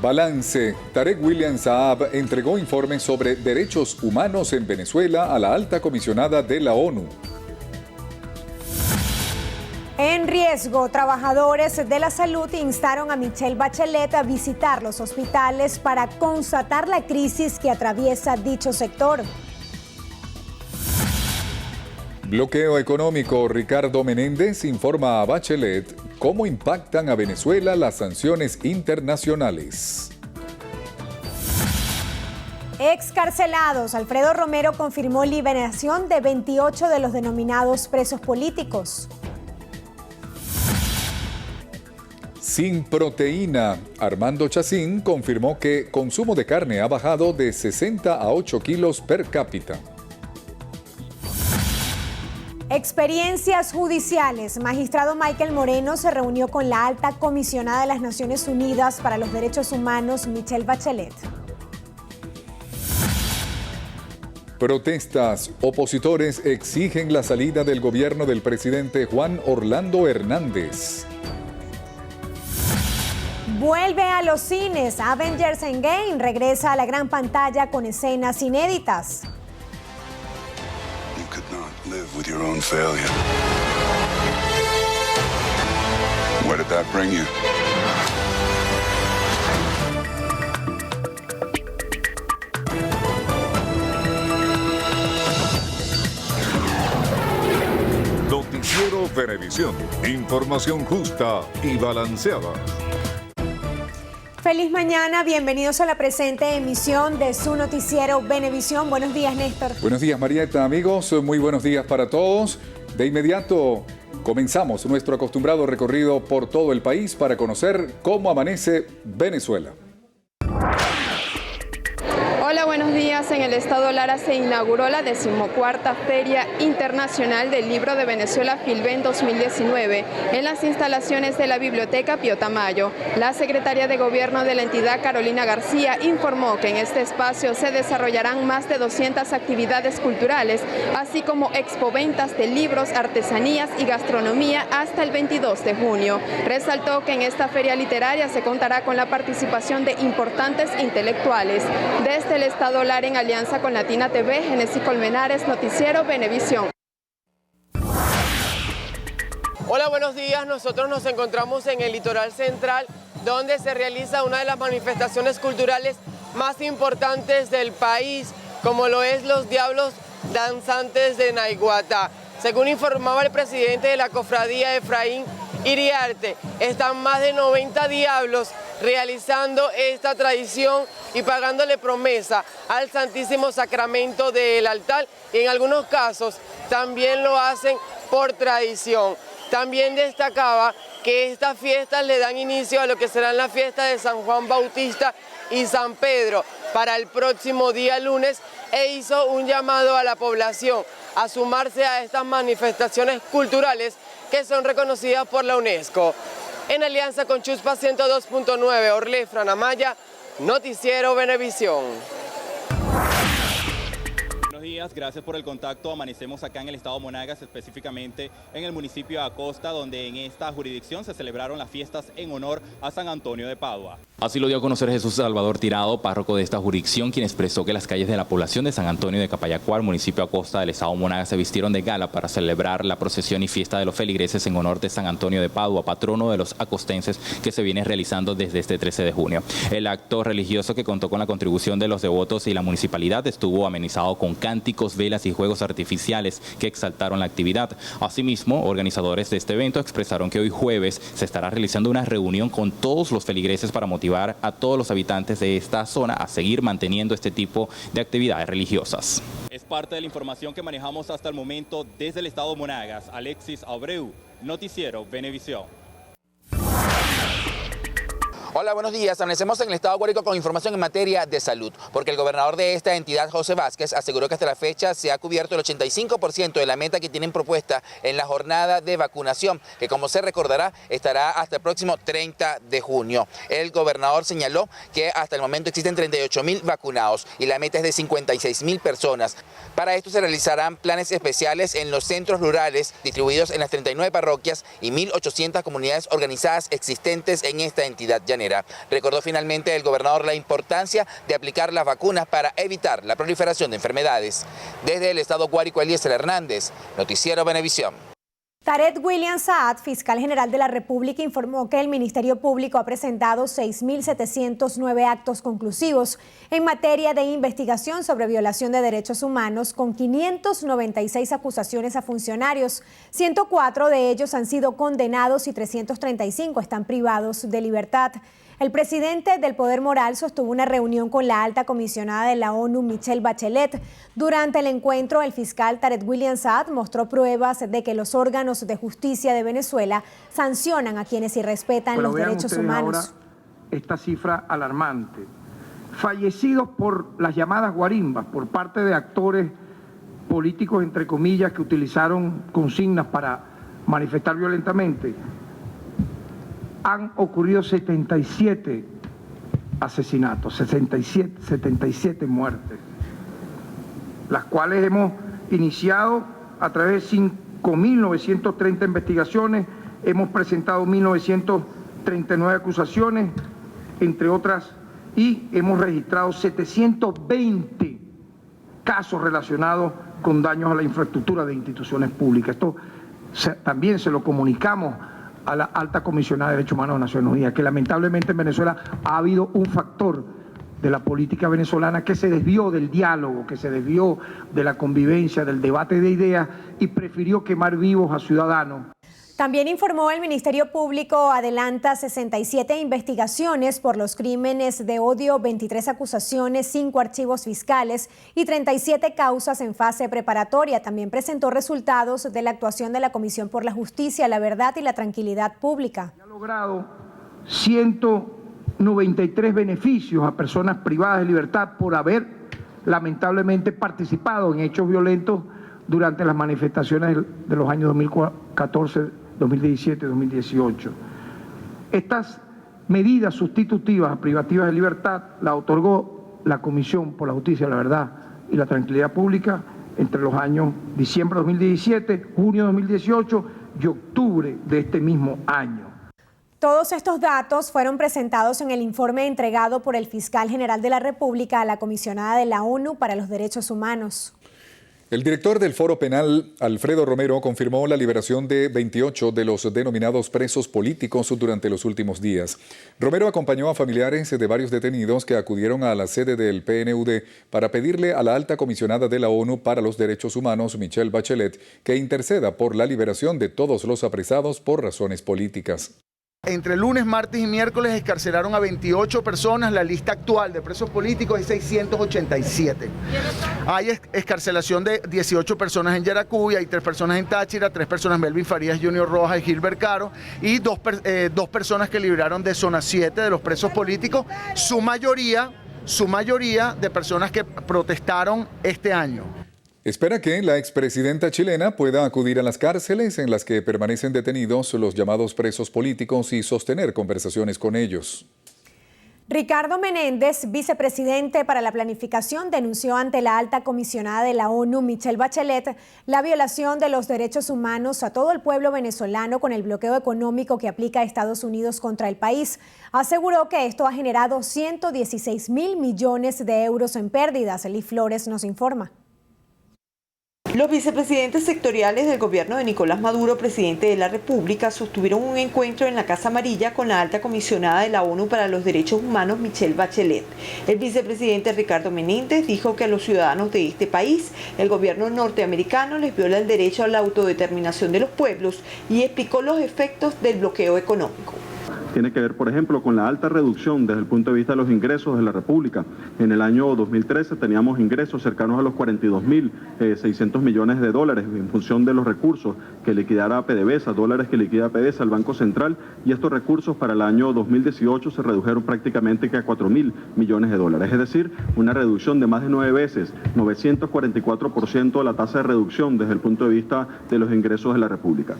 Balance. Tarek William Saab entregó informes sobre derechos humanos en Venezuela a la alta comisionada de la ONU. En riesgo, trabajadores de la salud instaron a Michelle Bachelet a visitar los hospitales para constatar la crisis que atraviesa dicho sector. Bloqueo económico. Ricardo Menéndez informa a Bachelet cómo impactan a Venezuela las sanciones internacionales. Excarcelados. Alfredo Romero confirmó liberación de 28 de los denominados presos políticos. Sin proteína. Armando Chacín confirmó que consumo de carne ha bajado de 60 a 8 kilos per cápita. Experiencias judiciales. Magistrado Michael Moreno se reunió con la alta comisionada de las Naciones Unidas para los Derechos Humanos, Michelle Bachelet. Protestas. Opositores exigen la salida del gobierno del presidente Juan Orlando Hernández. Vuelve a los cines. Avengers Endgame regresa a la gran pantalla con escenas inéditas. You could not live with your own failure. Where did that bring you? Noticiero Venevisión. Información justa y balanceada. Feliz mañana, bienvenidos a la presente emisión de su noticiero Venevisión. Buenos días, Néstor. Buenos días, Marieta. Amigos, muy buenos días para todos. De inmediato comenzamos nuestro acostumbrado recorrido por todo el país para conocer cómo amanece Venezuela. Hola, buenos días. En el estado Lara se inauguró la 14ª Feria Internacional del Libro de Venezuela Filben 2019 en las instalaciones de la Biblioteca Pío Tamayo. La secretaria de Gobierno de la entidad, Carolina García, informó que en este espacio se desarrollarán más de 200 actividades culturales, así como expoventas de libros, artesanías y gastronomía hasta el 22 de junio. Resaltó que en esta feria literaria se contará con la participación de importantes intelectuales. Desde el estado Lara, en alianza con Latina TV, Genesis Colmenares, Noticiero Venevisión. Hola, buenos días. Nosotros nos encontramos en el litoral central, donde se realiza una de las manifestaciones culturales más importantes del país, como lo es los Diablos Danzantes de Naiguatá. Según informaba el presidente de la cofradía, Efraín Iriarte, están más de 90 diablos realizando esta tradición y pagándole promesa al Santísimo Sacramento del altar, y en algunos casos también lo hacen por tradición. También destacaba que estas fiestas le dan inicio a lo que serán las fiestas de San Juan Bautista y San Pedro para el próximo día lunes, e hizo un llamado a la población a sumarse a estas manifestaciones culturales que son reconocidas por la UNESCO. En alianza con Chuspa 102.9, Orlé Franamaya, Noticiero Venevisión. Buenos días, gracias por el contacto. Amanecemos acá en el estado Monagas, específicamente en el municipio de Acosta, donde en esta jurisdicción se celebraron las fiestas en honor a San Antonio de Padua. Así lo dio a conocer Jesús Salvador Tirado, párroco de esta jurisdicción, quien expresó que las calles de la población de San Antonio de Capayacuar, municipio de Acosta del estado Monagas, se vistieron de gala para celebrar la procesión y fiesta de los feligreses en honor de San Antonio de Padua, patrono de los acostenses, que se viene realizando desde este 13 de junio. El acto religioso, que contó con la contribución de los devotos y la municipalidad, estuvo amenizado con cánticos, velas y juegos artificiales que exaltaron la actividad. Asimismo, organizadores de este evento expresaron que hoy jueves se estará realizando una reunión con todos los feligreses para motivar a todos los habitantes de esta zona a seguir manteniendo este tipo de actividades religiosas. Es parte de la información que manejamos hasta el momento desde el estado Monagas. Alexis Abreu, Noticiero Venevisión. Hola, buenos días. Amanecemos en el estado Guárico con información en materia de salud, porque el gobernador de esta entidad, José Vázquez, aseguró que hasta la fecha se ha cubierto el 85% de la meta que tienen propuesta en la jornada de vacunación, que, como se recordará, estará hasta el próximo 30 de junio. El gobernador señaló que hasta el momento existen 38.000 vacunados y la meta es de 56.000 personas. Para esto se realizarán planes especiales en los centros rurales distribuidos en las 39 parroquias y 1.800 comunidades organizadas existentes en esta entidad llanera. manera. Recordó finalmente el gobernador la importancia de aplicar las vacunas para evitar la proliferación de enfermedades. Desde el estado Guárico, Eliezer Hernández, Noticiero Venevisión. Tarek William Saad, fiscal general de la República, informó que el Ministerio Público ha presentado 6.709 actos conclusivos en materia de investigación sobre violación de derechos humanos, con 596 acusaciones a funcionarios. 104 de ellos han sido condenados y 335 están privados de libertad. El presidente del Poder Moral sostuvo una reunión con la alta comisionada de la ONU, Michelle Bachelet. Durante el encuentro, el fiscal Tarek William Saad mostró pruebas de que los órganos de justicia de Venezuela sancionan a quienes irrespetan los derechos humanos. Ahora esta cifra alarmante. Fallecidos por las llamadas guarimbas, por parte de actores políticos, entre comillas, que utilizaron consignas para manifestar violentamente. Han ocurrido 77 asesinatos, 77 muertes, las cuales hemos iniciado a través de 5.930 investigaciones, hemos presentado 1.939 acusaciones, entre otras, y hemos registrado 720 casos relacionados con daños a la infraestructura de instituciones públicas. Esto también se lo comunicamos a la alta comisionada de Derechos Humanos de Naciones Unidas, que lamentablemente en Venezuela ha habido un factor de la política venezolana que se desvió del diálogo, que se desvió de la convivencia, del debate de ideas y prefirió quemar vivos a ciudadanos. También informó el Ministerio Público adelanta 67 investigaciones por los crímenes de odio, 23 acusaciones, 5 archivos fiscales y 37 causas en fase preparatoria. También presentó resultados de la actuación de la Comisión por la Justicia, la Verdad y la Tranquilidad Pública. Ha logrado 193 beneficios a personas privadas de libertad por haber lamentablemente participado en hechos violentos durante las manifestaciones de los años 2014, 2017 y 2018. Estas medidas sustitutivas, privativas de libertad, las otorgó la Comisión por la Justicia, la Verdad y la Tranquilidad Pública entre los años diciembre de 2017, junio de 2018 y octubre de este mismo año. Todos estos datos fueron presentados en el informe entregado por el fiscal general de la República a la comisionada de la ONU para los Derechos Humanos. El director del Foro Penal, Alfredo Romero, confirmó la liberación de 28 de los denominados presos políticos durante los últimos días. Romero acompañó a familiares de varios detenidos que acudieron a la sede del PNUD para pedirle a la alta comisionada de la ONU para los Derechos Humanos, Michelle Bachelet, que interceda por la liberación de todos los apresados por razones políticas. Entre lunes, martes y miércoles excarcelaron a 28 personas. La lista actual de presos políticos es 687. Hay excarcelación de 18 personas en Yaracuy, hay 3 personas en Táchira, 3 personas Melvin Farías, Junior Rojas y Gilbert Caro, y dos personas que liberaron de zona 7 de los presos políticos, su mayoría de personas que protestaron este año. Espera que la expresidenta chilena pueda acudir a las cárceles en las que permanecen detenidos los llamados presos políticos y sostener conversaciones con ellos. Ricardo Menéndez, vicepresidente para la planificación, denunció ante la alta comisionada de la ONU, Michelle Bachelet, la violación de los derechos humanos a todo el pueblo venezolano con el bloqueo económico que aplica Estados Unidos contra el país. Aseguró que esto ha generado 116.000 millones de euros en pérdidas. Eli Flores nos informa. Los vicepresidentes sectoriales del gobierno de Nicolás Maduro, presidente de la República, sostuvieron un encuentro en la Casa Amarilla con la alta comisionada de la ONU para los Derechos Humanos, Michelle Bachelet. El vicepresidente Ricardo Menéndez dijo que a los ciudadanos de este país, el gobierno norteamericano les viola el derecho a la autodeterminación de los pueblos y explicó los efectos del bloqueo económico. Tiene que ver, por ejemplo, con la alta reducción desde el punto de vista de los ingresos de la República. En el año 2013 teníamos ingresos cercanos a los 42.600 millones de dólares en función de los recursos que liquidara PDVSA, dólares que liquida PDVSA, el Banco Central, y estos recursos para el año 2018 se redujeron prácticamente que a 4.000 millones de dólares. Es decir, una reducción de más de 9 veces, 944% de la tasa de reducción desde el punto de vista de los ingresos de la República.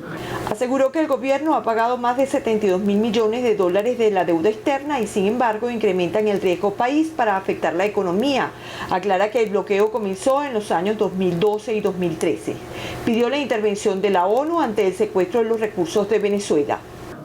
Aseguró que el gobierno ha pagado más de 72.000 millones de dólares de la deuda externa y sin embargo incrementan el riesgo país para afectar la economía. Aclara que el bloqueo comenzó en los años 2012 y 2013. Pidió la intervención de la ONU ante el secuestro de los recursos de Venezuela.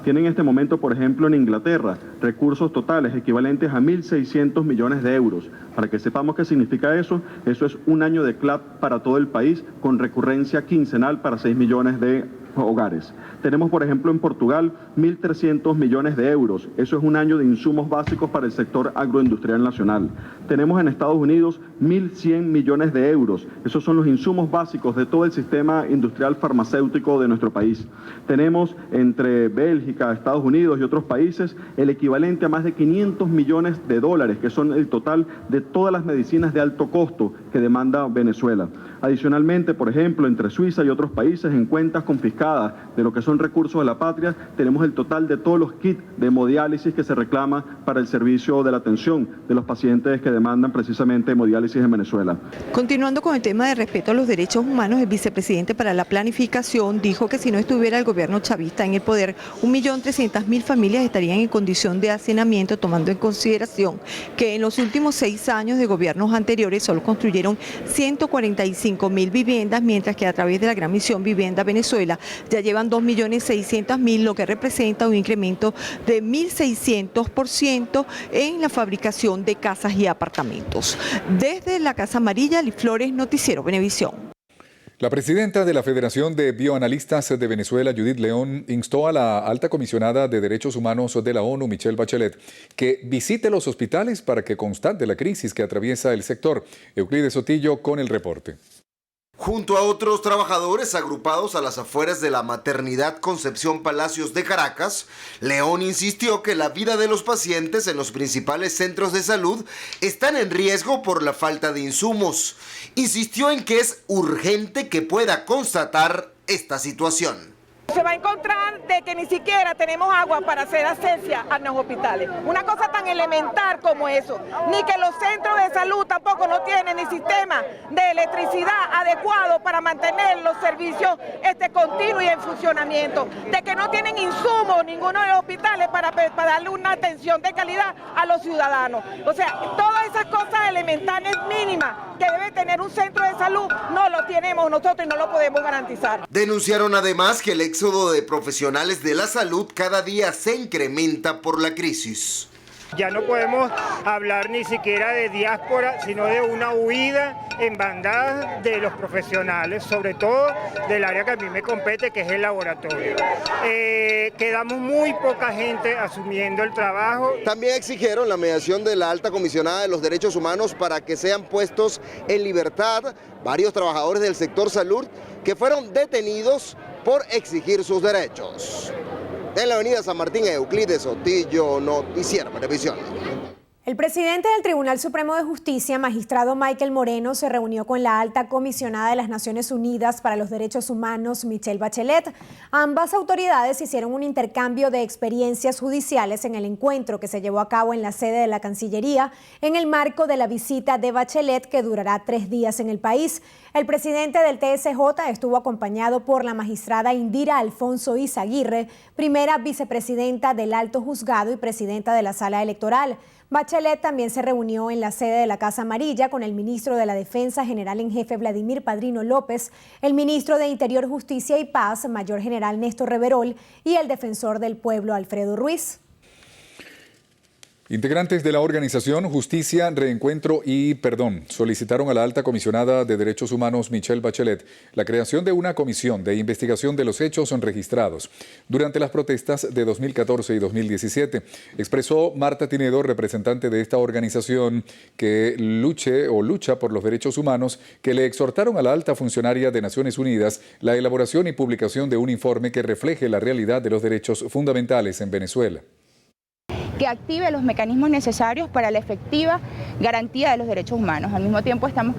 tiene en este momento, por ejemplo, en Inglaterra, recursos totales equivalentes a 1.600 millones de euros. Para que sepamos qué significa eso es un año de CLAP para todo el país, con recurrencia quincenal para 6 millones de hogares. Tenemos, por ejemplo, en Portugal 1.300 millones de euros. Eso es un año de insumos básicos para el sector agroindustrial nacional. Tenemos en Estados Unidos 1.100 millones de euros. Esos son los insumos básicos de todo el sistema industrial farmacéutico de nuestro país. Tenemos entre Bélgica, Estados Unidos y otros países el equivalente a más de 500 millones de dólares, que son el total de todas las medicinas de alto costo que demanda Venezuela. Adicionalmente, por ejemplo, entre Suiza y otros países, en cuentas confiscadas de lo que son recursos de la patria, tenemos el total de todos los kits de hemodiálisis que se reclama para el servicio de la atención de los pacientes que demandan precisamente hemodiálisis en Venezuela. Continuando con el tema de respeto a los derechos humanos, el vicepresidente para la planificación dijo que si no estuviera el gobierno chavista en el poder, 1.300.000 familias estarían en condición de hacinamiento, tomando en consideración que en los últimos 6 años de gobiernos anteriores solo construyeron 145.000 viviendas, mientras que a través de la Gran Misión Vivienda Venezuela ya llevan 2.600.000, lo que representa un incremento de 1.600% en la fabricación de casas y apartamentos. Desde la Casa Amarilla, Liz Flores, Noticiero Venevisión. La presidenta de la Federación de Bioanalistas de Venezuela, Judith León, instó a la alta comisionada de Derechos Humanos de la ONU, Michelle Bachelet, que visite los hospitales para que constate la crisis que atraviesa el sector. Euclides Sotillo con el reporte. Junto a otros trabajadores agrupados a las afueras de la maternidad Concepción Palacios de Caracas, León insistió que la vida de los pacientes en los principales centros de salud están en riesgo por la falta de insumos. Insistió en que es urgente que pueda constatar esta situación. Se va a encontrar de que ni siquiera tenemos agua para hacer asepsia a los hospitales. Una cosa tan elemental como eso. Ni que los centros de salud tampoco no tienen ni sistema de electricidad adecuado para mantener los servicios continuos y en funcionamiento. De que no tienen insumos ninguno de los hospitales para darle una atención de calidad a los ciudadanos. O sea, todas esas cosas elementales mínimas que debe tener un centro de salud no lo tenemos nosotros y no lo podemos garantizar. Denunciaron además que el éxodo de profesionales de la salud cada día se incrementa por la crisis. Ya no podemos hablar ni siquiera de diáspora, sino de una huida en bandadas de los profesionales, sobre todo del área que a mí me compete, que es el laboratorio. Quedamos muy poca gente asumiendo el trabajo. También exigieron la mediación de la alta comisionada de los derechos humanos para que sean puestos en libertad varios trabajadores del sector salud que fueron detenidos por exigir sus derechos. En la avenida San Martín, Euclides Sotillo, Noticiero Venevisión. El presidente del Tribunal Supremo de Justicia, magistrado Michael Moreno, se reunió con la alta comisionada de las Naciones Unidas para los Derechos Humanos, Michelle Bachelet. Ambas autoridades hicieron un intercambio de experiencias judiciales en el encuentro que se llevó a cabo en la sede de la Cancillería en el marco de la visita de Bachelet, que durará 3 días en el país. El presidente del TSJ estuvo acompañado por la magistrada Indira Alfonso Izaguirre, primera vicepresidenta del Alto Juzgado y presidenta de la Sala Electoral. Bachelet también se reunió en la sede de la Casa Amarilla con el ministro de la Defensa, general en jefe Vladimir Padrino López, el ministro de Interior, Justicia y Paz, mayor general Néstor Reverol, y el defensor del pueblo, Alfredo Ruiz. Integrantes de la organización Justicia, Reencuentro y Perdón solicitaron a la alta comisionada de Derechos Humanos, Michelle Bachelet, la creación de una comisión de investigación de los hechos registrados durante las protestas de 2014 y 2017. Expresó Marta Tinedo, representante de esta organización que lucha por los derechos humanos, que le exhortaron a la alta funcionaria de Naciones Unidas la elaboración y publicación de un informe que refleje la realidad de los derechos fundamentales en Venezuela. Que active los mecanismos necesarios para la efectiva garantía de los derechos humanos. Al mismo tiempo estamos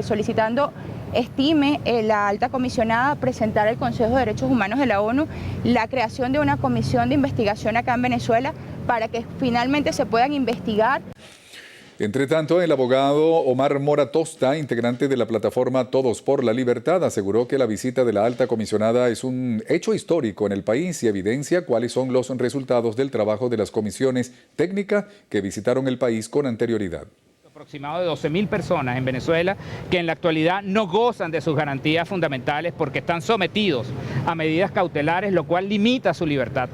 solicitando estime la alta comisionada presentar al Consejo de Derechos Humanos de la ONU la creación de una comisión de investigación acá en Venezuela para que finalmente se puedan investigar. Entre tanto, el abogado Omar Mora Tosta, integrante de la plataforma Todos por la Libertad, aseguró que la visita de la alta comisionada es un hecho histórico en el país y evidencia cuáles son los resultados del trabajo de las comisiones técnicas que visitaron el país con anterioridad. Aproximado de 12.000 personas en Venezuela que en la actualidad no gozan de sus garantías fundamentales porque están sometidos a medidas cautelares, lo cual limita su libertad.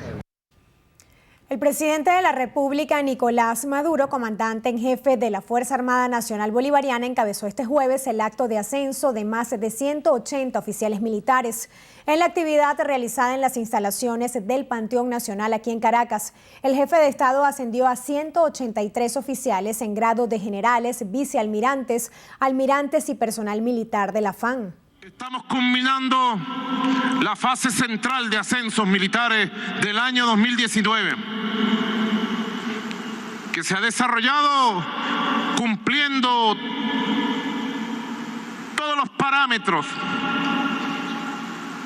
El presidente de la República, Nicolás Maduro, comandante en jefe de la Fuerza Armada Nacional Bolivariana, encabezó este jueves el acto de ascenso de más de 180 oficiales militares. En la actividad realizada en las instalaciones del Panteón Nacional aquí en Caracas, el jefe de Estado ascendió a 183 oficiales en grado de generales, vicealmirantes, almirantes y personal militar de la FAN. Estamos culminando la fase central de ascensos militares del año 2019, que se ha desarrollado cumpliendo todos los parámetros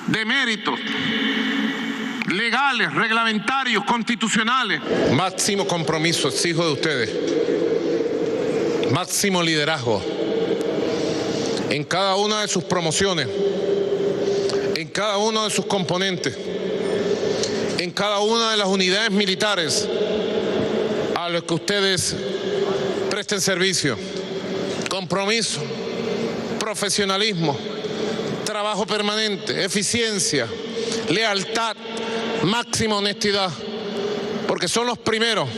de méritos legales, reglamentarios, constitucionales. Máximo compromiso exijo de ustedes, máximo liderazgo en cada una de sus promociones, en cada uno de sus componentes, en cada una de las unidades militares a las que ustedes presten servicio. Compromiso, profesionalismo, trabajo permanente, eficiencia, lealtad, máxima honestidad, porque son los primeros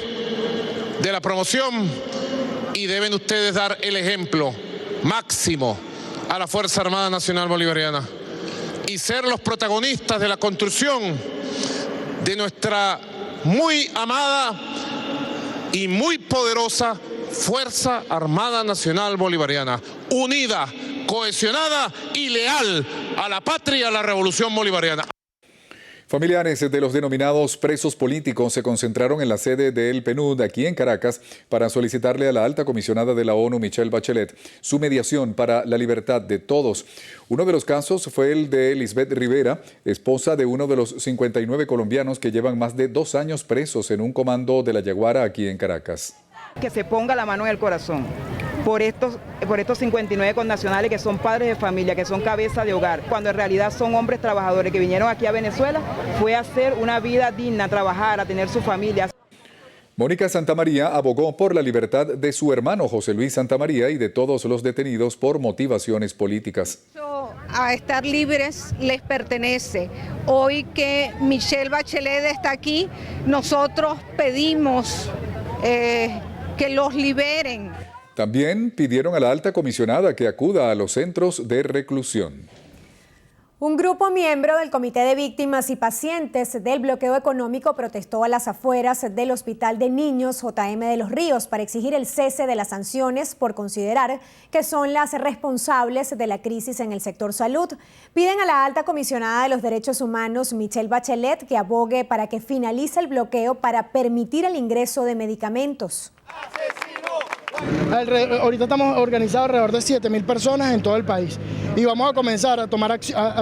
de la promoción y deben ustedes dar el ejemplo máximo a la Fuerza Armada Nacional Bolivariana y ser los protagonistas de la construcción de nuestra muy amada y muy poderosa Fuerza Armada Nacional Bolivariana, unida, cohesionada y leal a la patria y a la revolución bolivariana. Familiares de los denominados presos políticos se concentraron en la sede del PNUD aquí en Caracas para solicitarle a la alta comisionada de la ONU, Michelle Bachelet, su mediación para la libertad de todos. Uno de los casos fue el de Lisbeth Rivera, esposa de uno de los 59 colombianos que llevan más de 2 años presos en un comando de la Yaguara aquí en Caracas. Que se ponga la mano en el corazón por estos 59 connacionales que son padres de familia, que son cabeza de hogar, cuando en realidad son hombres trabajadores que vinieron aquí a Venezuela, fue a hacer una vida digna, a trabajar, a tener su familia. Mónica Santamaría abogó por la libertad de su hermano José Luis Santamaría y de todos los detenidos por motivaciones políticas. A estar libres les pertenece. Hoy que Michelle Bachelet está aquí, nosotros pedimos que los liberen. También pidieron a la alta comisionada que acuda a los centros de reclusión. Un grupo miembro del Comité de Víctimas y Pacientes del Bloqueo Económico protestó a las afueras del Hospital de Niños JM de los Ríos para exigir el cese de las sanciones por considerar que son las responsables de la crisis en el sector salud. Piden a la alta comisionada de los derechos humanos, Michelle Bachelet, que abogue para que finalice el bloqueo para permitir el ingreso de medicamentos. Ahorita estamos organizados alrededor de 7.000 personas en todo el país y vamos a comenzar a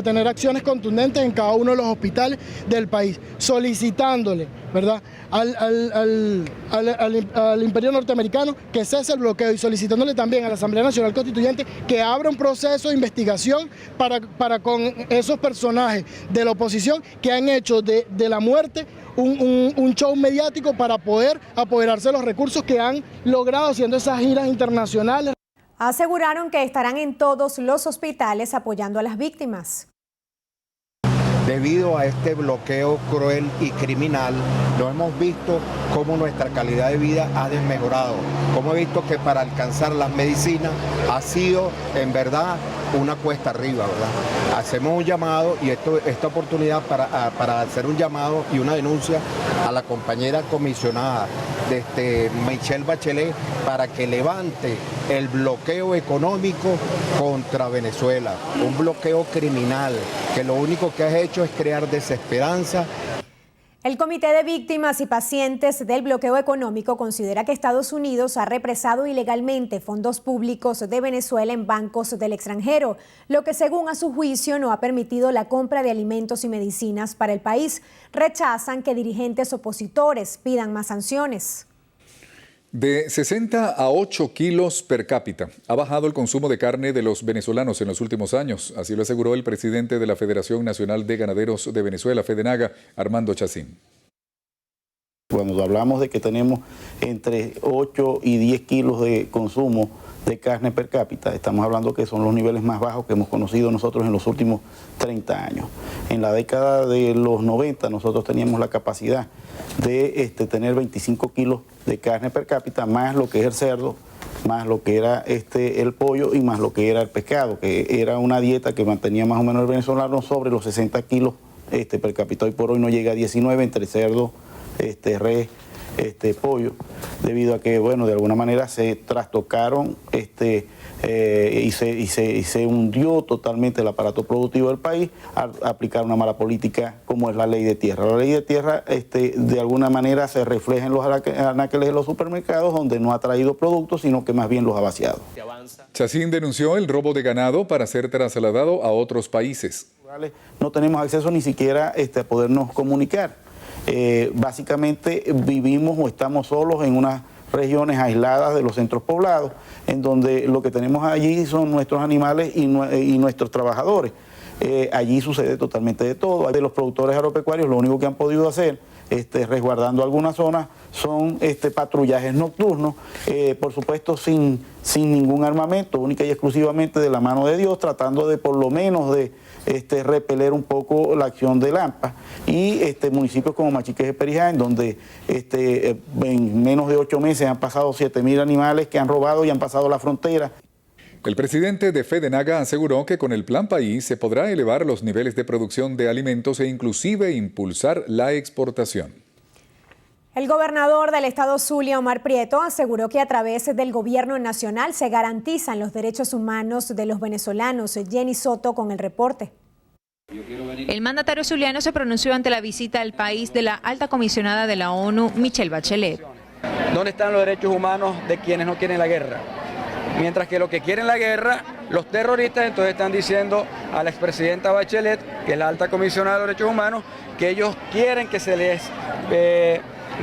tener acciones contundentes en cada uno de los hospitales del país, solicitándole, ¿verdad?, al Imperio Norteamericano que cese el bloqueo y solicitándole también a la Asamblea Nacional Constituyente que abra un proceso de investigación para con esos personajes de la oposición que han hecho de la muerte un show mediático para poder apoderarse de los recursos que han logrado haciendo esas giras internacionales. Aseguraron que estarán en todos los hospitales apoyando a las víctimas. Debido a este bloqueo cruel y criminal, lo hemos visto cómo nuestra calidad de vida ha desmejorado, como he visto que para alcanzar las medicinas ha sido en verdad una cuesta arriba, ¿verdad? Hacemos un llamado y esta oportunidad para hacer un llamado y una denuncia a la compañera comisionada de Michelle Bachelet para que levante el bloqueo económico contra Venezuela, un bloqueo criminal que lo único que ha hecho es crear desesperanza. El Comité de Víctimas y Pacientes del Bloqueo Económico considera que Estados Unidos ha represado ilegalmente fondos públicos de Venezuela en bancos del extranjero, lo que según a su juicio no ha permitido la compra de alimentos y medicinas para el país. Rechazan que dirigentes opositores pidan más sanciones. De 60 a 8 kilos per cápita ha bajado el consumo de carne de los venezolanos en los últimos años. Así lo aseguró el presidente de la Federación Nacional de Ganaderos de Venezuela, FEDENAGA, Armando Chacín. Cuando hablamos de que tenemos entre 8 y 10 kilos de consumo de carne per cápita. Estamos hablando que son los niveles más bajos que hemos conocido nosotros en los últimos 30 años. En la década de los 90 nosotros teníamos la capacidad de tener 25 kilos de carne per cápita, más lo que es el cerdo, más lo que era el pollo y más lo que era el pescado, que era una dieta que mantenía más o menos el venezolano sobre los 60 kilos per cápita. Hoy por hoy no llega a 19 entre cerdo, res, pollo, debido a que, bueno, de alguna manera se trastocaron y se hundió totalmente el aparato productivo del país al aplicar una mala política como es la ley de tierra. La ley de tierra de alguna manera se refleja en los anaqueles de los supermercados, donde no ha traído productos, sino que más bien los ha vaciado. Chacín denunció el robo de ganado para ser trasladado a otros países. No tenemos acceso ni siquiera a podernos comunicar. Básicamente vivimos o estamos solos en unas regiones aisladas de los centros poblados, en donde lo que tenemos allí son nuestros animales y nuestros trabajadores. Allí sucede totalmente de todo. De los productores agropecuarios lo único que han podido hacer, resguardando algunas zonas, son patrullajes nocturnos, por supuesto sin ningún armamento, única y exclusivamente de la mano de Dios, tratando de por lo menos de repeler un poco la acción de Lampa, y municipios como Machiques de Perijá, en donde en menos de 8 meses han pasado 7.000 animales que han robado y han pasado la frontera. El presidente de FEDENAGA aseguró que con el Plan País se podrá elevar los niveles de producción de alimentos e inclusive impulsar la exportación. El gobernador del estado Zulia, Omar Prieto, aseguró que a través del gobierno nacional se garantizan los derechos humanos de los venezolanos. Jenny Soto con el reporte. El mandatario zuliano se pronunció ante la visita al país de la alta comisionada de la ONU, Michelle Bachelet. ¿Dónde están los derechos humanos de quienes no quieren la guerra? Mientras que los que quieren la guerra, los terroristas, entonces están diciendo a la expresidenta Bachelet, que es la alta comisionada de los derechos humanos, que ellos quieren que se les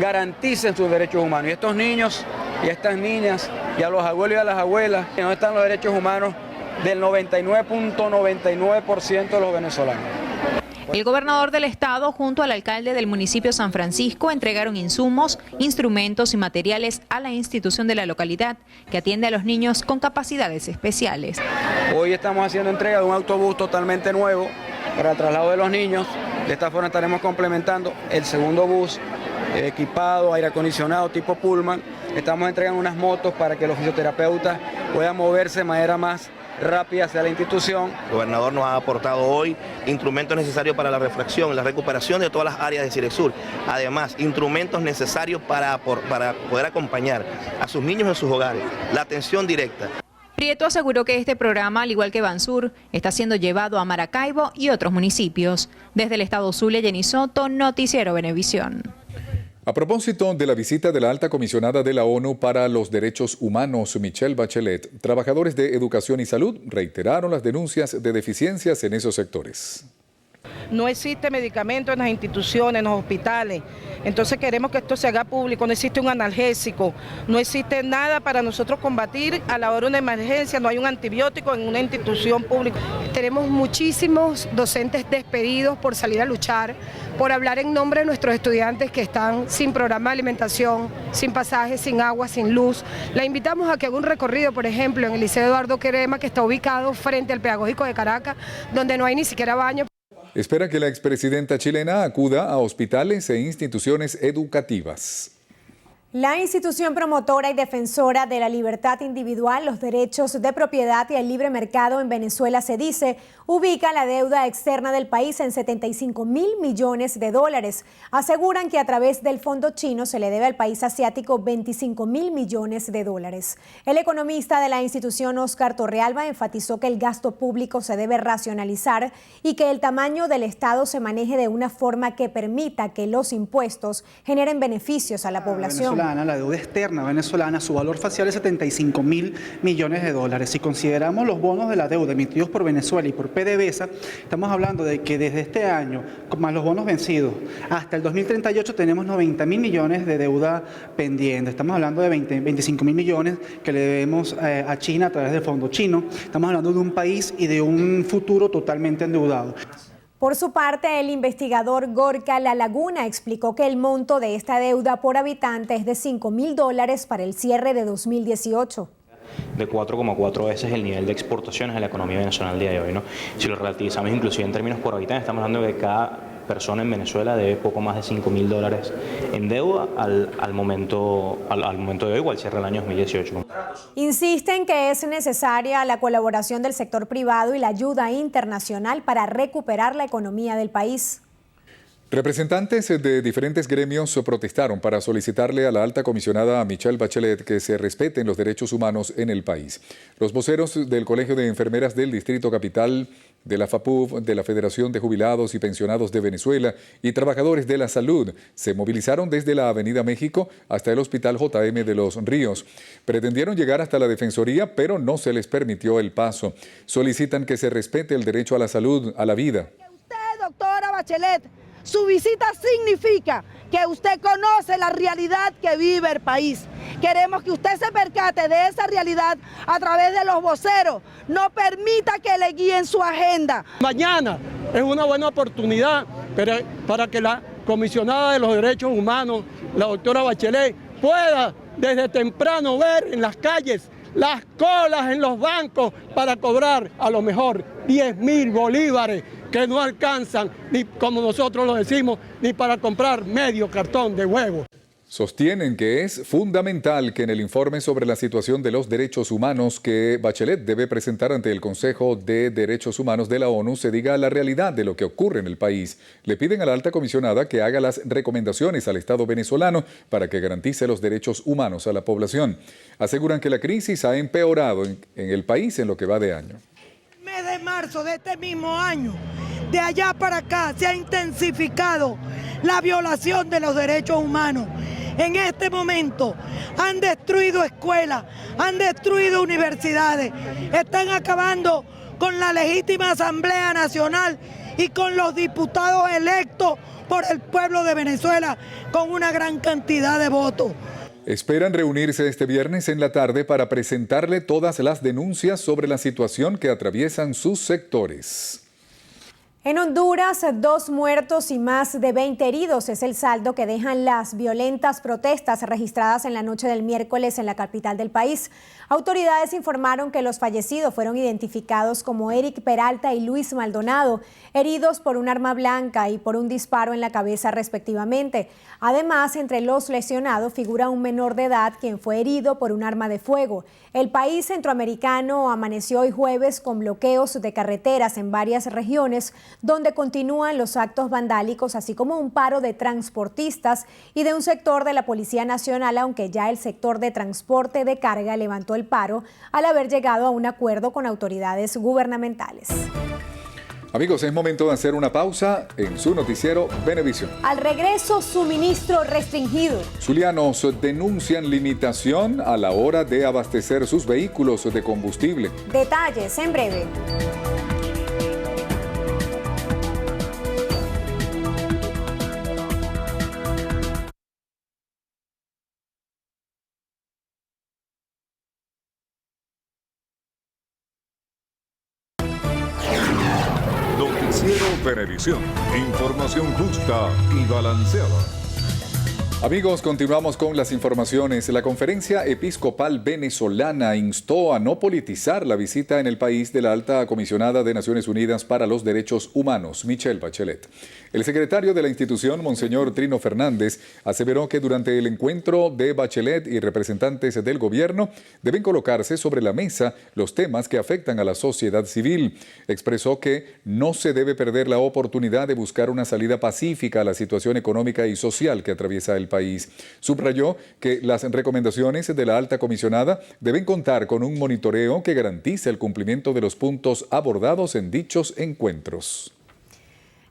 garanticen sus derechos humanos. Y estos niños y estas niñas, y a los abuelos y a las abuelas, ¿dónde están los derechos humanos del 99.99% de los venezolanos? El gobernador del estado junto al alcalde del municipio San Francisco entregaron insumos, instrumentos y materiales a la institución de la localidad que atiende a los niños con capacidades especiales. Hoy estamos haciendo entrega de un autobús totalmente nuevo para el traslado de los niños. De esta forma estaremos complementando el segundo bus equipado, aire acondicionado tipo Pullman. Estamos entregando unas motos para que los fisioterapeutas puedan moverse de manera más rápida hacia la institución. El gobernador nos ha aportado hoy instrumentos necesarios para la refracción, la recuperación de todas las áreas de Ciresur. Además, instrumentos necesarios para poder acompañar a sus niños en sus hogares, la atención directa. Prieto aseguró que este programa, al igual que Bansur, está siendo llevado a Maracaibo y otros municipios. Desde el estado Zulia, Jenny Soto, Noticiero Venevisión. A propósito de la visita de la alta comisionada de la ONU para los Derechos Humanos, Michelle Bachelet, trabajadores de educación y salud reiteraron las denuncias de deficiencias en esos sectores. No existe medicamento en las instituciones, en los hospitales. Entonces queremos que esto se haga público. No existe un analgésico, no existe nada para nosotros combatir a la hora de una emergencia. No hay un antibiótico en una institución pública. Tenemos muchísimos docentes despedidos por salir a luchar, por hablar en nombre de nuestros estudiantes que están sin programa de alimentación, sin pasaje, sin agua, sin luz. La invitamos a que haga un recorrido, por ejemplo, en el Liceo Eduardo Querema, que está ubicado frente al Pedagógico de Caracas, donde no hay ni siquiera baño. Espera que la expresidenta chilena acuda a hospitales e instituciones educativas. La institución promotora y defensora de la libertad individual, los derechos de propiedad y el libre mercado en Venezuela, se dice, ubica la deuda externa del país en $75.000 millones. Aseguran que a través del fondo chino se le debe al país asiático $25.000 millones. El economista de la institución, Oscar Torrealba, enfatizó que el gasto público se debe racionalizar y que el tamaño del Estado se maneje de una forma que permita que los impuestos generen beneficios a la población. La deuda externa venezolana, su valor facial es $75.000 millones. Si consideramos los bonos de la deuda emitidos por Venezuela y por PDVSA, estamos hablando de que desde este año, más los bonos vencidos, hasta el 2038 tenemos $90.000 millones de deuda pendiente. Estamos hablando de $25.000 millones que le debemos a China a través del fondo chino. Estamos hablando de un país y de un futuro totalmente endeudado. Por su parte, el investigador Gorka La Laguna explicó que el monto de esta deuda por habitante es de $5.000 para el cierre de 2018. de 4,4 veces el nivel de exportaciones de la economía venezolana al día de hoy, ¿no? Si lo relativizamos inclusive en términos por habitante, estamos hablando de que cada persona en Venezuela debe poco más de $5.000 en deuda al momento de hoy, o al cierre del año 2018. Insisten que es necesaria la colaboración del sector privado y la ayuda internacional para recuperar la economía del país. Representantes de diferentes gremios protestaron para solicitarle a la alta comisionada Michelle Bachelet que se respeten los derechos humanos en el país. Los voceros del Colegio de Enfermeras del Distrito Capital, de la FAPUV, de la Federación de Jubilados y Pensionados de Venezuela y trabajadores de la salud se movilizaron desde la Avenida México hasta el Hospital JM de Los Ríos. Pretendieron llegar hasta la Defensoría, pero no se les permitió el paso. Solicitan que se respete el derecho a la salud, a la vida. Usted, doctora Bachelet, su visita significa que usted conoce la realidad que vive el país. Queremos que usted se percate de esa realidad a través de los voceros. No permita que le guíen su agenda. Mañana es una buena oportunidad para que la comisionada de los derechos humanos, la doctora Bachelet, pueda desde temprano ver en las calles las colas en los bancos para cobrar a lo mejor 10.000 bolívares que no alcanzan, ni como nosotros lo decimos, ni para comprar medio cartón de huevo. Sostienen que es fundamental que en el informe sobre la situación de los derechos humanos que Bachelet debe presentar ante el Consejo de Derechos Humanos de la ONU se diga la realidad de lo que ocurre en el país. Le piden a la alta comisionada que haga las recomendaciones al Estado venezolano para que garantice los derechos humanos a la población. Aseguran que la crisis ha empeorado en el país en lo que va de año. Mes de marzo de este mismo año, de allá para acá se ha intensificado la violación de los derechos humanos. En este momento han destruido escuelas, han destruido universidades, están acabando con la legítima Asamblea Nacional y con los diputados electos por el pueblo de Venezuela con una gran cantidad de votos. Esperan reunirse este viernes en la tarde para presentarle todas las denuncias sobre la situación que atraviesan sus sectores. En Honduras, 2 muertos y más de 20 heridos es el saldo que dejan las violentas protestas registradas en la noche del miércoles en la capital del país. Autoridades informaron que los fallecidos fueron identificados como Eric Peralta y Luis Maldonado, heridos por un arma blanca y por un disparo en la cabeza respectivamente. Además, entre los lesionados figura un menor de edad quien fue herido por un arma de fuego. El país centroamericano amaneció hoy jueves con bloqueos de carreteras en varias regiones donde continúan los actos vandálicos, así como un paro de transportistas y de un sector de la Policía Nacional, aunque ya el sector de transporte de carga levantó el paro al haber llegado a un acuerdo con autoridades gubernamentales. Amigos, es momento de hacer una pausa en su noticiero Venevisión. Al regreso, suministro restringido. Zulianos denuncian limitación a la hora de abastecer sus vehículos de combustible. Detalles en breve. Noticiero Venevisión. Información justa y balanceada. Amigos, continuamos con las informaciones. La Conferencia Episcopal Venezolana instó a no politizar la visita en el país de la alta comisionada de Naciones Unidas para los Derechos Humanos, Michelle Bachelet. El secretario de la institución, Monseñor Trino Fernández, aseveró que durante el encuentro de Bachelet y representantes del gobierno deben colocarse sobre la mesa los temas que afectan a la sociedad civil. Expresó que no se debe perder la oportunidad de buscar una salida pacífica a la situación económica y social que atraviesa el país. Subrayó que las recomendaciones de la alta comisionada deben contar con un monitoreo que garantice el cumplimiento de los puntos abordados en dichos encuentros.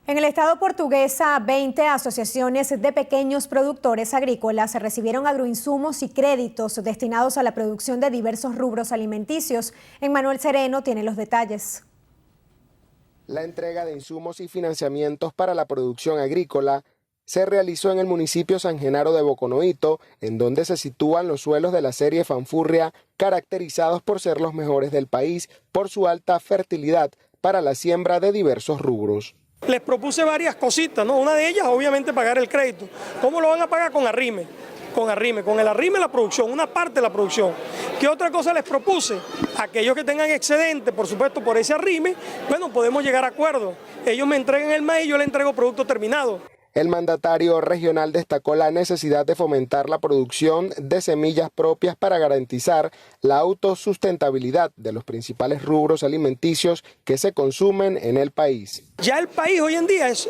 En el estado portuguesa, 20 asociaciones de pequeños productores agrícolas recibieron agroinsumos y créditos destinados a la producción de diversos rubros alimenticios. Emmanuel Sereno tiene los detalles. La entrega de insumos y financiamientos para la producción agrícola se realizó en el municipio San Genaro de Boconoito, en donde se sitúan los suelos de la serie Fanfurria, caracterizados por ser los mejores del país por su alta fertilidad para la siembra de diversos rubros. Les propuse varias cositas, ¿no? Una de ellas, obviamente, pagar el crédito. ¿Cómo lo van a pagar? Con arrime. con arrime. Con el arrime la producción, una parte de la producción. ¿Qué otra cosa les propuse? Aquellos que tengan excedente, por supuesto, por ese arrime, bueno, podemos llegar a acuerdos. Ellos me entregan el maíz, yo le entrego producto terminado. El mandatario regional destacó la necesidad de fomentar la producción de semillas propias para garantizar la autosustentabilidad de los principales rubros alimenticios que se consumen en el país. Ya el país hoy en día es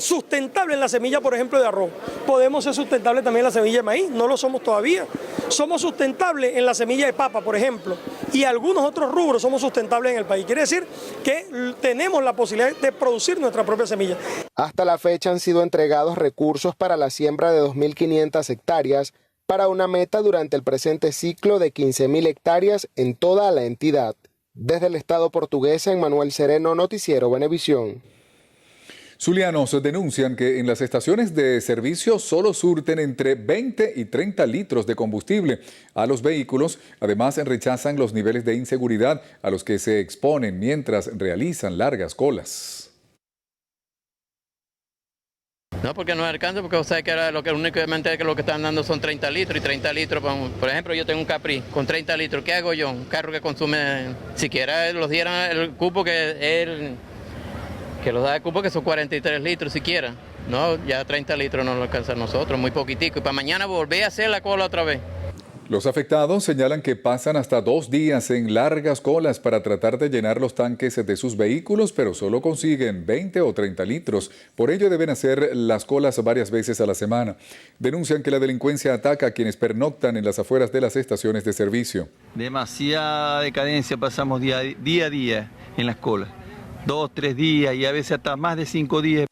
sustentable en la semilla, por ejemplo, de arroz. Podemos ser sustentables también en la semilla de maíz, no lo somos todavía. Somos sustentables en la semilla de papa, por ejemplo, y algunos otros rubros somos sustentables en el país. Quiere decir que tenemos la posibilidad de producir nuestra propia semilla. Hasta la fecha han sido entregados recursos para la siembra de 2.500 hectáreas para una meta durante el presente ciclo de 15.000 hectáreas en toda la entidad. Desde el Estado portugués, Emmanuel Sereno, Noticiero Venevisión. Zulianos denuncian que en las estaciones de servicio solo surten entre 20 y 30 litros de combustible a los vehículos. Además, rechazan los niveles de inseguridad a los que se exponen mientras realizan largas colas. No, porque no alcanza, porque usted que era únicamente lo que están dando son 30 litros y 30 litros. Por ejemplo, yo tengo un Capri con 30 litros. ¿Qué hago yo? Un carro que consume, siquiera los dieran el cupo que los da el cupo, que son 43 litros siquiera. No, ya 30 litros no lo alcanza a nosotros, muy poquitico. Y para mañana volver a hacer la cola otra vez. Los afectados señalan que pasan hasta 2 días en largas colas para tratar de llenar los tanques de sus vehículos, pero solo consiguen 20 o 30 litros. Por ello deben hacer las colas varias veces a la semana. Denuncian que la delincuencia ataca a quienes pernoctan en las afueras de las estaciones de servicio. Demasiada decadencia pasamos día a día en las colas. 2, 3 días y a veces hasta más de 5 días.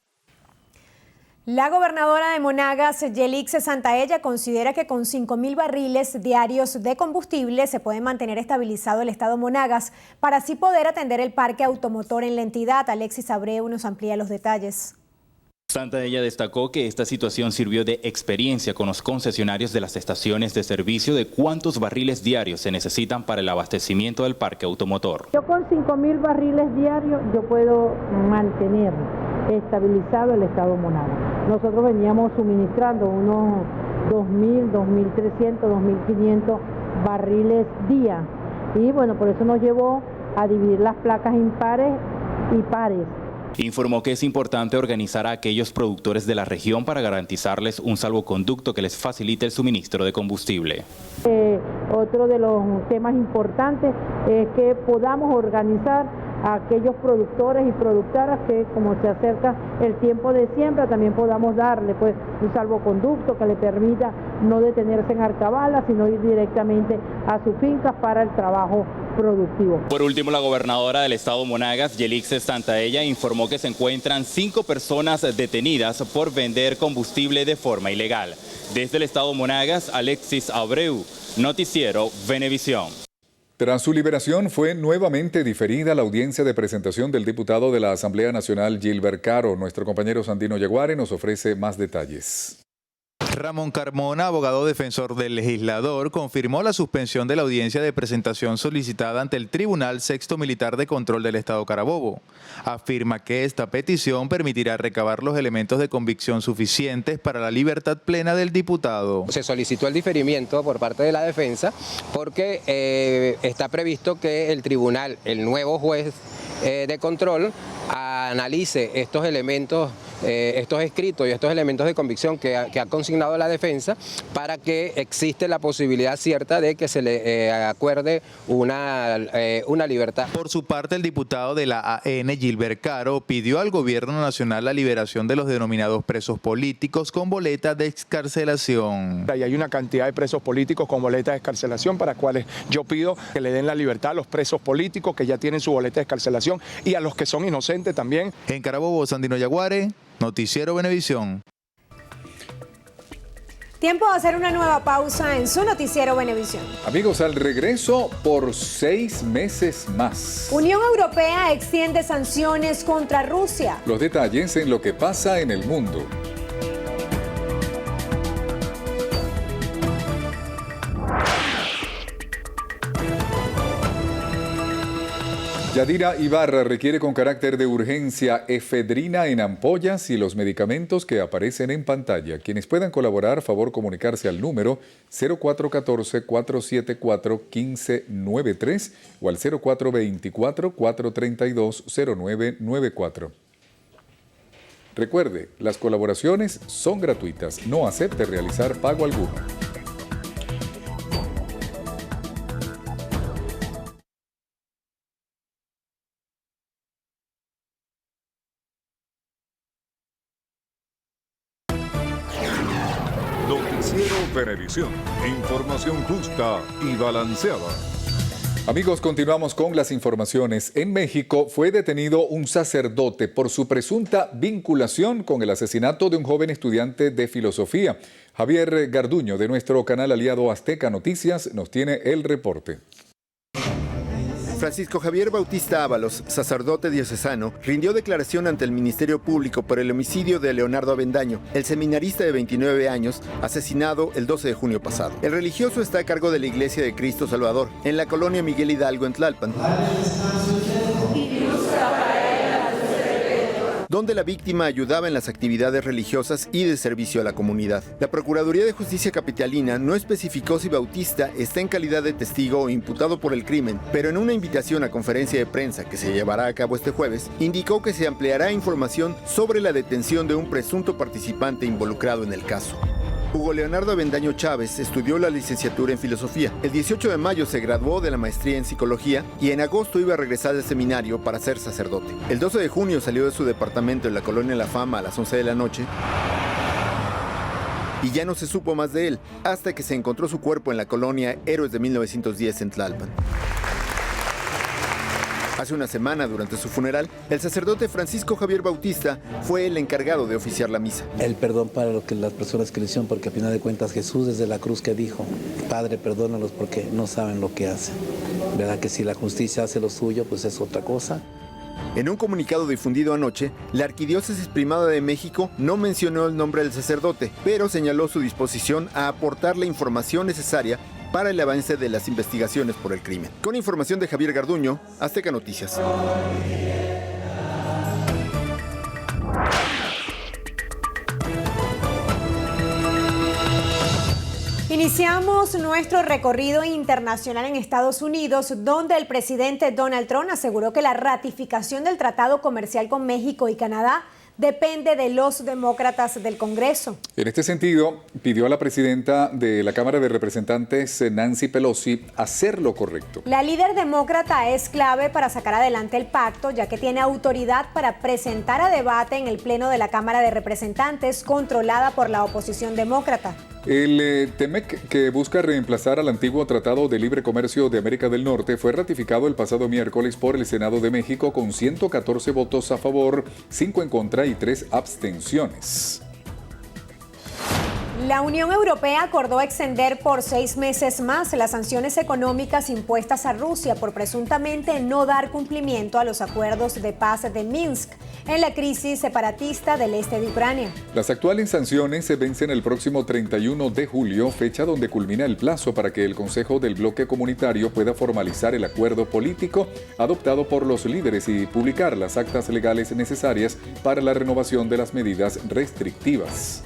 La gobernadora de Monagas, Yelix Santaella, considera que con 5.000 barriles diarios de combustible se puede mantener estabilizado el estado Monagas para así poder atender el parque automotor en la entidad. Alexis Abreu nos amplía los detalles. Santaella destacó que esta situación sirvió de experiencia con los concesionarios de las estaciones de servicio de cuántos barriles diarios se necesitan para el abastecimiento del parque automotor. Yo con 5.000 barriles diarios yo puedo mantener estabilizado el estado Monagas. Nosotros veníamos suministrando unos 2.000, 2.300, 2.500 barriles día y bueno, por eso nos llevó a dividir las placas impares y pares. Informó que es importante organizar a aquellos productores de la región para garantizarles un salvoconducto que les facilite el suministro de combustible. Otro de los temas importantes es que podamos organizar a aquellos productores y productoras que, como se acerca el tiempo de siembra, también podamos darle pues un salvoconducto que le permita no detenerse en Arcabala, sino ir directamente a sus fincas para el trabajo productivo. Por último, la gobernadora del estado Monagas, Yelix Santaella, informó que se encuentran 5 personas detenidas por vender combustible de forma ilegal. Desde el estado Monagas, Alexis Abreu, Noticiero Venevisión. Tras su liberación, fue nuevamente diferida la audiencia de presentación del diputado de la Asamblea Nacional, Gilbert Caro. Nuestro compañero Sandino Yaguare nos ofrece más detalles. Ramón Carmona, abogado defensor del legislador, confirmó la suspensión de la audiencia de presentación solicitada ante el Tribunal Sexto Militar de Control del Estado Carabobo. Afirma que esta petición permitirá recabar los elementos de convicción suficientes para la libertad plena del diputado. Se solicitó el diferimiento por parte de la defensa porque está previsto que el tribunal, el nuevo juez de control, analice estos elementos, estos escritos y estos elementos de convicción que ha consignado la defensa para que existe la posibilidad cierta de que se le acuerde una libertad. Por su parte, el diputado de la AN, Gilbert Caro, pidió al gobierno nacional la liberación de los denominados presos políticos con boleta de excarcelación. Y hay una cantidad de presos políticos con boleta de excarcelación para cuales yo pido que le den la libertad a los presos políticos que ya tienen su boleta de excarcelación y a los que son inocentes también. En Carabobo, Sandino Yaguare, Noticiero Venevisión. Tiempo de hacer una nueva pausa en su Noticiero Venevisión. Amigos, al regreso por 6 meses más. Unión Europea extiende sanciones contra Rusia. Los detalles en lo que pasa en el mundo. Yadira Ibarra requiere con carácter de urgencia efedrina en ampollas y los medicamentos que aparecen en pantalla. Quienes puedan colaborar, favor comunicarse al número 0414-474-1593 o al 0424-432-0994. Recuerde, las colaboraciones son gratuitas. No acepte realizar pago alguno. Noticiero Venevisión. Información justa y balanceada. Amigos, continuamos con las informaciones. En México fue detenido un sacerdote por su presunta vinculación con el asesinato de un joven estudiante de filosofía. Javier Garduño, de nuestro canal aliado Azteca Noticias, nos tiene el reporte. Francisco Javier Bautista Ábalos, sacerdote diocesano, rindió declaración ante el Ministerio Público por el homicidio de Leonardo Avendaño, el seminarista de 29 años, asesinado el 12 de junio pasado. El religioso está a cargo de la Iglesia de Cristo Salvador, en la colonia Miguel Hidalgo, en Tlalpan, donde la víctima ayudaba en las actividades religiosas y de servicio a la comunidad. La Procuraduría de Justicia Capitalina no especificó si Bautista está en calidad de testigo o imputado por el crimen, pero en una invitación a conferencia de prensa que se llevará a cabo este jueves, indicó que se ampliará información sobre la detención de un presunto participante involucrado en el caso. Hugo Leonardo Avendaño Chávez estudió la licenciatura en filosofía. El 18 de mayo se graduó de la maestría en psicología y en agosto iba a regresar al seminario para ser sacerdote. El 12 de junio salió de su departamento en la colonia La Fama a las 11 de la noche y ya no se supo más de él hasta que se encontró su cuerpo en la colonia Héroes de 1910 en Tlalpan. Hace una semana, durante su funeral, el sacerdote Francisco Javier Bautista fue el encargado de oficiar la misa. El perdón para las personas que lo hicieron, porque a final de cuentas Jesús desde la cruz que dijo, Padre, perdónalos porque no saben lo que hacen. ¿Verdad que si la justicia hace lo suyo, pues es otra cosa? En un comunicado difundido anoche, la Arquidiócesis Primada de México no mencionó el nombre del sacerdote, pero señaló su disposición a aportar la información necesaria para el avance de las investigaciones por el crimen. Con información de Javier Garduño, Azteca Noticias. Iniciamos nuestro recorrido internacional en Estados Unidos, donde el presidente Donald Trump aseguró que la ratificación del Tratado Comercial con México y Canadá depende de los demócratas del Congreso. En este sentido, pidió a la presidenta de la Cámara de Representantes, Nancy Pelosi, hacer lo correcto. La líder demócrata es clave para sacar adelante el pacto, ya que tiene autoridad para presentar a debate en el Pleno de la Cámara de Representantes, controlada por la oposición demócrata. El TEMEC, que busca reemplazar al antiguo Tratado de Libre Comercio de América del Norte, fue ratificado el pasado miércoles por el Senado de México con 114 votos a favor, 5 en contra y 3 abstenciones. La Unión Europea acordó extender por 6 meses más las sanciones económicas impuestas a Rusia por presuntamente no dar cumplimiento a los acuerdos de paz de Minsk en la crisis separatista del este de Ucrania. Las actuales sanciones se vencen el próximo 31 de julio, fecha donde culmina el plazo para que el Consejo del Bloque Comunitario pueda formalizar el acuerdo político adoptado por los líderes y publicar las actas legales necesarias para la renovación de las medidas restrictivas.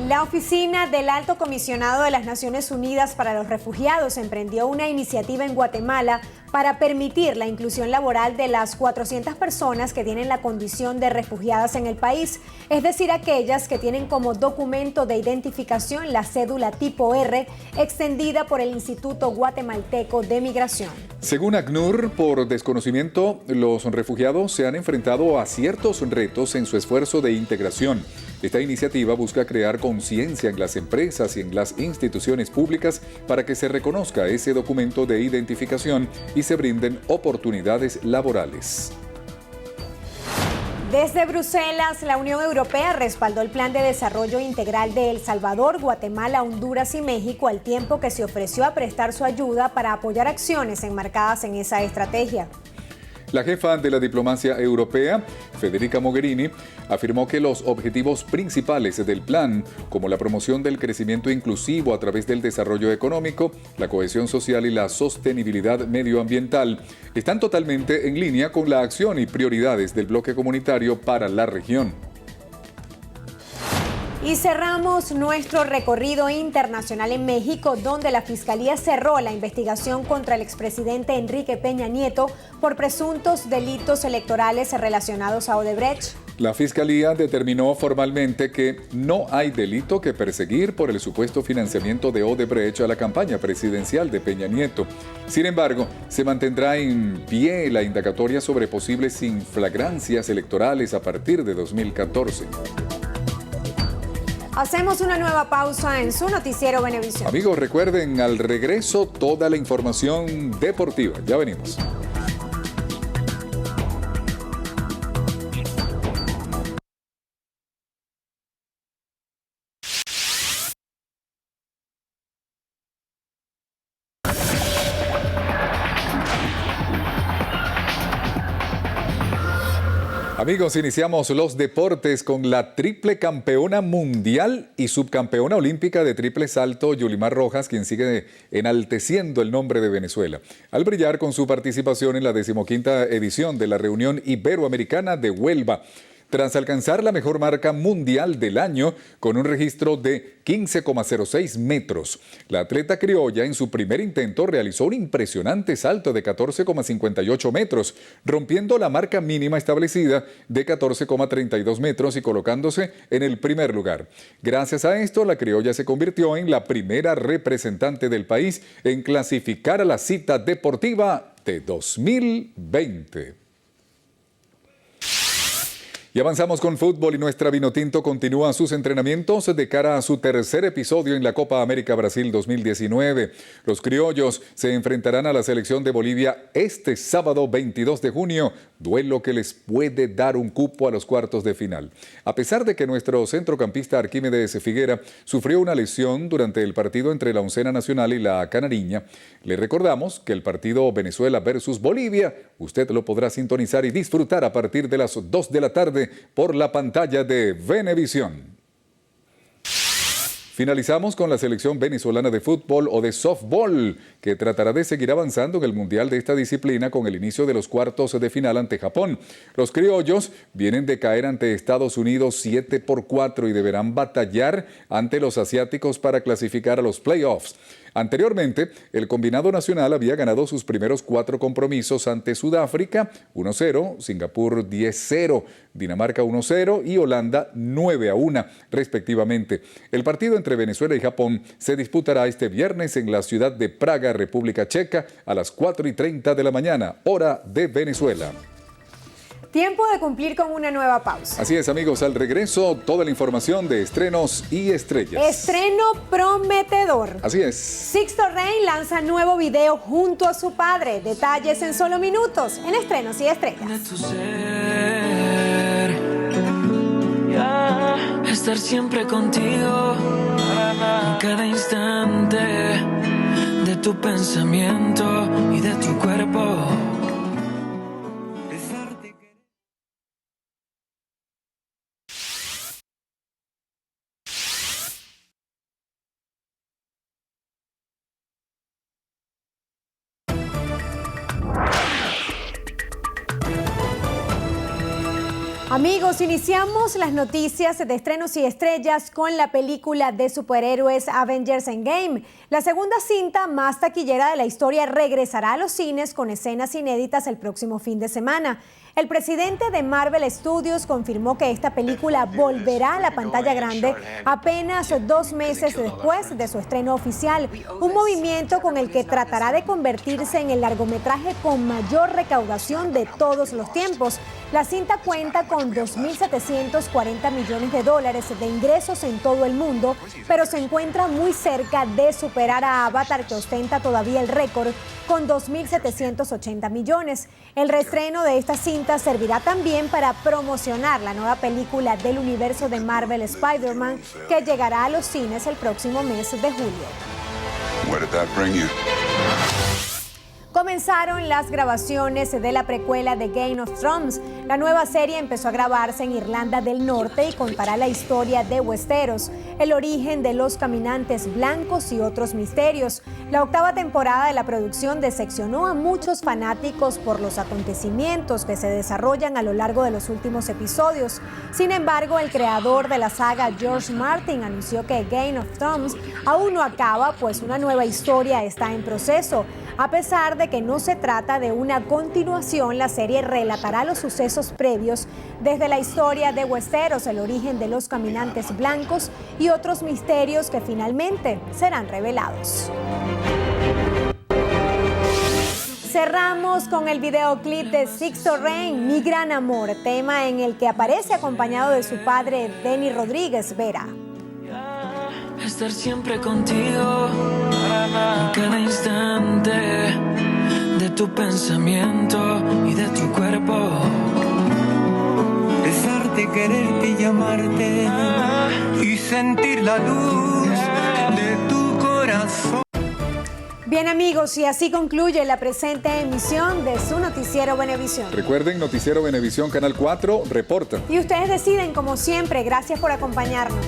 La Oficina del Alto Comisionado de las Naciones Unidas para los Refugiados emprendió una iniciativa en Guatemala para permitir la inclusión laboral de las 400 personas que tienen la condición de refugiadas en el país, es decir, aquellas que tienen como documento de identificación la cédula tipo R, extendida por el Instituto Guatemalteco de Migración. Según ACNUR, por desconocimiento, los refugiados se han enfrentado a ciertos retos en su esfuerzo de integración. Esta iniciativa busca crear conciencia en las empresas y en las instituciones públicas para que se reconozca ese documento de identificación y se brinden oportunidades laborales. Desde Bruselas, la Unión Europea respaldó el Plan de Desarrollo Integral de El Salvador, Guatemala, Honduras y México, al tiempo que se ofreció a prestar su ayuda para apoyar acciones enmarcadas en esa estrategia. La jefa de la diplomacia europea, Federica Mogherini, afirmó que los objetivos principales del plan, como la promoción del crecimiento inclusivo a través del desarrollo económico, la cohesión social y la sostenibilidad medioambiental, están totalmente en línea con la acción y prioridades del bloque comunitario para la región. Y cerramos nuestro recorrido internacional en México, donde la Fiscalía cerró la investigación contra el expresidente Enrique Peña Nieto por presuntos delitos electorales relacionados a Odebrecht. La Fiscalía determinó formalmente que no hay delito que perseguir por el supuesto financiamiento de Odebrecht a la campaña presidencial de Peña Nieto. Sin embargo, se mantendrá en pie la indagatoria sobre posibles inflagrancias electorales a partir de 2014. Hacemos una nueva pausa en su noticiero Venevisión. Amigos, recuerden, al regreso toda la información deportiva. Ya venimos. Amigos, iniciamos los deportes con la triple campeona mundial y subcampeona olímpica de triple salto, Yulimar Rojas, quien sigue enalteciendo el nombre de Venezuela, al brillar con su participación en la 15ª edición de la Reunión Iberoamericana de Huelva, tras alcanzar la mejor marca mundial del año con un registro de 15,06 metros. La atleta criolla en su primer intento realizó un impresionante salto de 14,58 metros, rompiendo la marca mínima establecida de 14,32 metros y colocándose en el primer lugar. Gracias a esto, la criolla se convirtió en la primera representante del país en clasificar a la cita deportiva de 2020. Y avanzamos con fútbol y nuestra Vinotinto continúa sus entrenamientos de cara a su tercer episodio en la Copa América Brasil 2019. Los criollos se enfrentarán a la selección de Bolivia este sábado 22 de junio, duelo que les puede dar un cupo a los cuartos de final. A pesar de que nuestro centrocampista Arquímedes Figuera sufrió una lesión durante el partido entre la Oncena Nacional y la Canariña, le recordamos que el partido Venezuela versus Bolivia, usted lo podrá sintonizar y disfrutar a partir de las 2 de la tarde por la pantalla de Venevisión. Finalizamos con la selección venezolana de fútbol o de softball, que tratará de seguir avanzando en el mundial de esta disciplina con el inicio de los cuartos de final ante Japón. Los criollos vienen de caer ante Estados Unidos 7-4 y deberán batallar ante los asiáticos para clasificar a los playoffs. Anteriormente, el combinado nacional había ganado sus primeros 4 compromisos ante Sudáfrica 1-0, Singapur 10-0, Dinamarca 1-0 y Holanda 9-1, respectivamente. El partido entre Venezuela y Japón se disputará este viernes en la ciudad de Praga, República Checa, a las 4:30 de la mañana, hora de Venezuela. Tiempo de cumplir con una nueva pausa. Así es, amigos, al regreso toda la información de estrenos y estrellas. Estreno prometedor. Así es. Sixto Rey lanza nuevo video junto a su padre. Detalles en solo minutos en Estrenos y Estrellas. Estar siempre contigo en cada instante de tu pensamiento y de tu cuerpo. Amigos, iniciamos las noticias de Estrenos y Estrellas con la película de superhéroes Avengers Endgame. La segunda cinta más taquillera de la historia regresará a los cines con escenas inéditas el próximo fin de semana. El presidente de Marvel Studios confirmó que esta película volverá a la pantalla grande apenas 2 meses después de su estreno oficial, un movimiento con el que tratará de convertirse en el largometraje con mayor recaudación de todos los tiempos. La cinta cuenta con $2.740 millones de ingresos en todo el mundo, pero se encuentra muy cerca de superar a Avatar, que ostenta todavía el récord con 2.780 millones. El reestreno de esta cinta servirá también para promocionar la nueva película del universo de Marvel, Spider-Man, que llegará a los cines el próximo mes de julio. Comenzaron las grabaciones de la precuela de Game of Thrones. La nueva serie empezó a grabarse en Irlanda del Norte y contará la historia de Westeros, el origen de los caminantes blancos y otros misterios. La octava temporada de la producción decepcionó a muchos fanáticos por los acontecimientos que se desarrollan a lo largo de los últimos episodios. Sin embargo, el creador de la saga, George Martin, anunció que Game of Thrones aún no acaba, pues una nueva historia está en proceso. A pesar de que no se trata de una continuación, la serie relatará los sucesos previos desde la historia de Westeros, el origen de los caminantes blancos y otros misterios que finalmente serán revelados. Cerramos con el videoclip de Sixto Rain, Mi Gran Amor, tema en el que aparece acompañado de su padre, Denny Rodríguez Vera. Estar siempre contigo, en cada instante de tu pensamiento y de tu cuerpo. Besarte, quererte y llamarte y sentir la luz de tu corazón. Bien amigos, y así concluye la presente emisión de su Noticiero Venevisión. Recuerden, Noticiero Venevisión, Canal 4, reporta. Y ustedes deciden como siempre. Gracias por acompañarnos.